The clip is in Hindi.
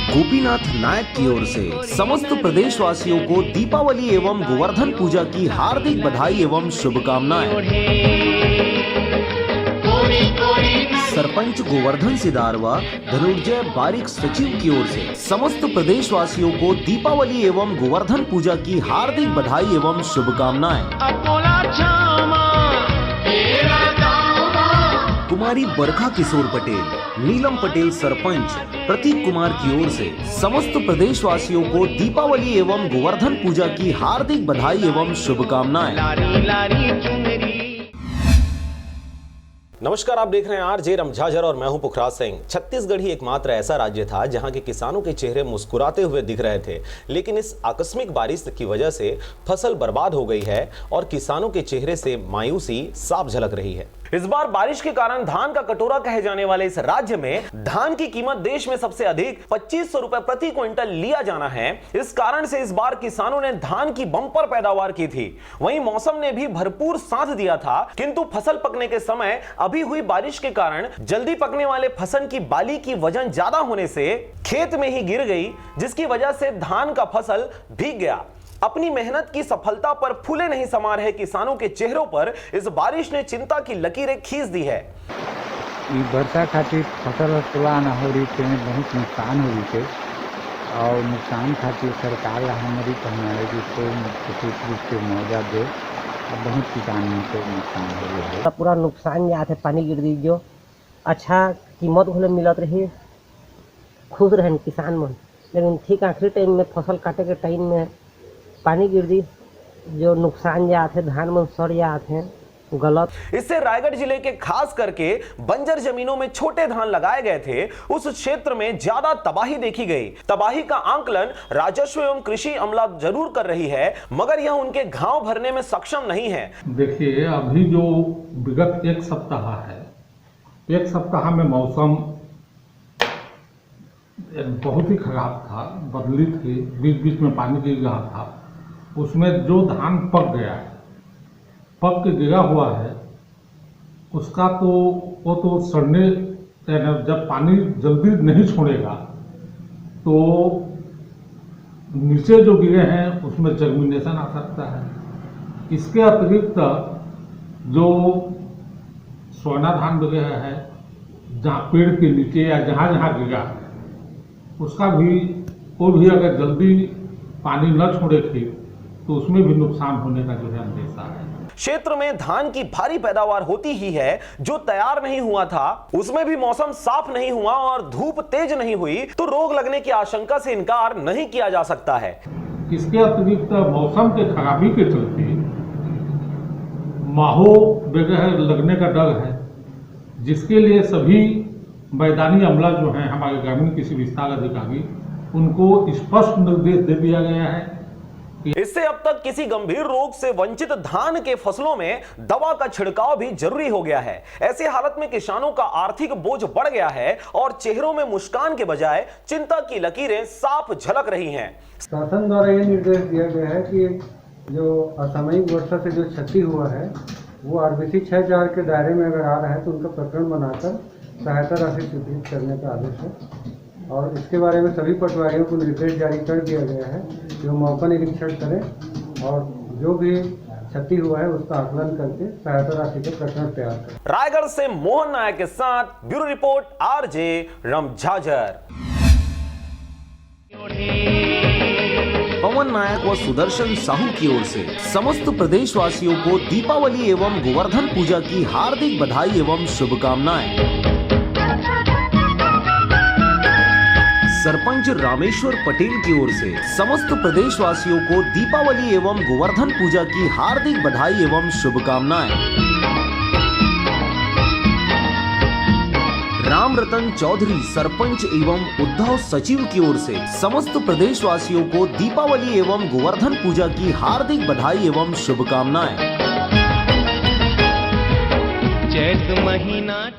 गोपीनाथ नायक की ओर से समस्त प्रदेशवासियों को दीपावली एवं गोवर्धन पूजा की हार्दिक बधाई एवं शुभकामनाएं। सरपंच गोवर्धन सिदार व धनुर्जय बारिक सचिव की ओर से समस्त प्रदेशवासियों को दीपावली एवं गोवर्धन पूजा की हार्दिक बधाई एवं शुभकामनाएं। कुमारी बरखा किशोर पटेल, नीलम पटेल सरपंच, प्रतीक कुमार की ओर से समस्त प्रदेशवासियों को दीपावली एवं गोवर्धन पूजा की हार्दिक बधाई एवं शुभकामनाएं। नमस्कार, आप देख रहे हैं आरजे रमझाझर और मैं हूं पुखराज सिंह। छत्तीसगढ़ ही एकमात्र ऐसा राज्य था जहां के किसानों के चेहरे मुस्कुराते हुए दिख रहे थे, लेकिन इस आकस्मिक बारिश की वजह से फसल बर्बाद हो गई है और किसानों के चेहरे से मायूसी साफ झलक रही है। इस बार बारिश के कारण धान का कटोरा कहे जाने वाले इस राज्य में धान की कीमत देश में सबसे अधिक 2500 रुपए प्रति क्विंटल लिया जाना है। इस कारण से इस बार किसानों ने धान की बम्पर पैदावार की थी। वहीं मौसम ने भी भरपूर साथ दिया था, किंतु फसल पकने के समय अभी हुई बारिश के कारण जल्दी पकने वाले फसल की बाली की वजन ज्यादा होने से खेत में ही गिर गई, जिसकी वजह से धान का फसल भीग गया। अपनी मेहनत की सफलता पर फूले नहीं समा रहे किसानों के चेहरों पर इस बारिश ने चिंता की लकीरें खींच दी है। वर्षा खातिर फसल तुला न हो रही थे, बहुत नुकसान हो रही थे और नुकसान खातिर सरकार हमारी कहना है कि कोई रूप से मुआवजा दे। बहुत किसानों को नुकसान हो रहा है, पूरा नुकसान या थे पानी गिर दी जो अच्छा कीमत घोले मिलत रही, खुश रहे किसान मन। लेकिन ठीक आखिरी टाइम में फसल काटे के टाइम में पानी गिर दी, जो नुकसान जाते धान में सड़ जाते हैं गलत। इससे रायगढ़ जिले के खास करके बंजर जमीनों में छोटे धान लगाए गए थे, उस क्षेत्र में ज्यादा तबाही देखी गई। तबाही का आंकलन राजस्व एवं कृषि अमला जरूर कर रही है, मगर यह उनके घाव भरने में सक्षम नहीं है। देखिए, अभी जो विगत एक सप्ताह है, एक सप्ताह में मौसम बहुत ही खराब था, बदली थी, बीच बीच में पानी गिर रहा था। उसमें जो धान पक गया, पक के गिरा हुआ है, उसका तो वो तो सड़ने, जब पानी जल्दी नहीं छोड़ेगा तो नीचे जो गिरे हैं उसमें जर्मिनेशन आ सकता है। इसके अतिरिक्त जो सोना धान वगैरह है, जहाँ पेड़ के नीचे या जहाँ जहाँ गिरा है, उसका भी वो भी अगर जल्दी पानी न छोड़े खेत तो उसमें भी नुकसान होने का जो है अंदेशा है। क्षेत्र में धान की भारी पैदावार होती ही है, जो तैयार नहीं हुआ था उसमें भी मौसम साफ नहीं हुआ और धूप तेज नहीं हुई तो रोग लगने की आशंका से इनकार नहीं किया जा सकता है। इसके अतिरिक्त मौसम के खराबी के चलते माहो वगैरह लगने का डर है, जिसके लिए सभी मैदानी अमला जो है, हमारे ग्रामीण कृषि विस्तार अधिकारी, उनको स्पष्ट निर्देश दे दिया गया है। इससे अब तक किसी गंभीर रोग से वंचित धान के फसलों में दवा का छिड़काव भी जरूरी हो गया है। ऐसी हालत में किसानों का आर्थिक बोझ बढ़ गया है और चेहरों में मुस्कान के बजाय चिंता की लकीरें साफ झलक रही हैं। शासन द्वारा यह निर्देश दिया गया है कि जो असामयिक वर्षा से जो क्षति हुआ है वो RBC 6000 के दायरे में अगर आ रहा है तो उनका प्रकरण बनाकर सहायता राशि स्वीकृत करने का आदेश है। और इसके बारे में सभी पटवारियों को निर्देश जारी कर दिया गया है कि वो मौका निरीक्षण करें और जो भी क्षति हुआ है उसका आकलन करके सहायता राशि के प्रकरण तैयार करें। रायगढ़ से मोहन नायक के साथ ब्यूरो रिपोर्ट आरजे रमझाझर। पवन नायक व सुदर्शन साहू की ओर से समस्त प्रदेशवासियों को दीपावली एवं गोवर्धन पूजा की हार्दिक बधाई एवं शुभकामनाएं। सरपंच रामेश्वर पटेल की ओर से समस्त प्रदेशवासियों को दीपावली एवं गोवर्धन पूजा की हार्दिक बधाई एवं शुभकामनाएं। राम रतन चौधरी सरपंच एवं उद्धव सचिव की ओर से समस्त प्रदेशवासियों को दीपावली एवं गोवर्धन पूजा की हार्दिक बधाई एवं शुभकामनाएं। चैत महीना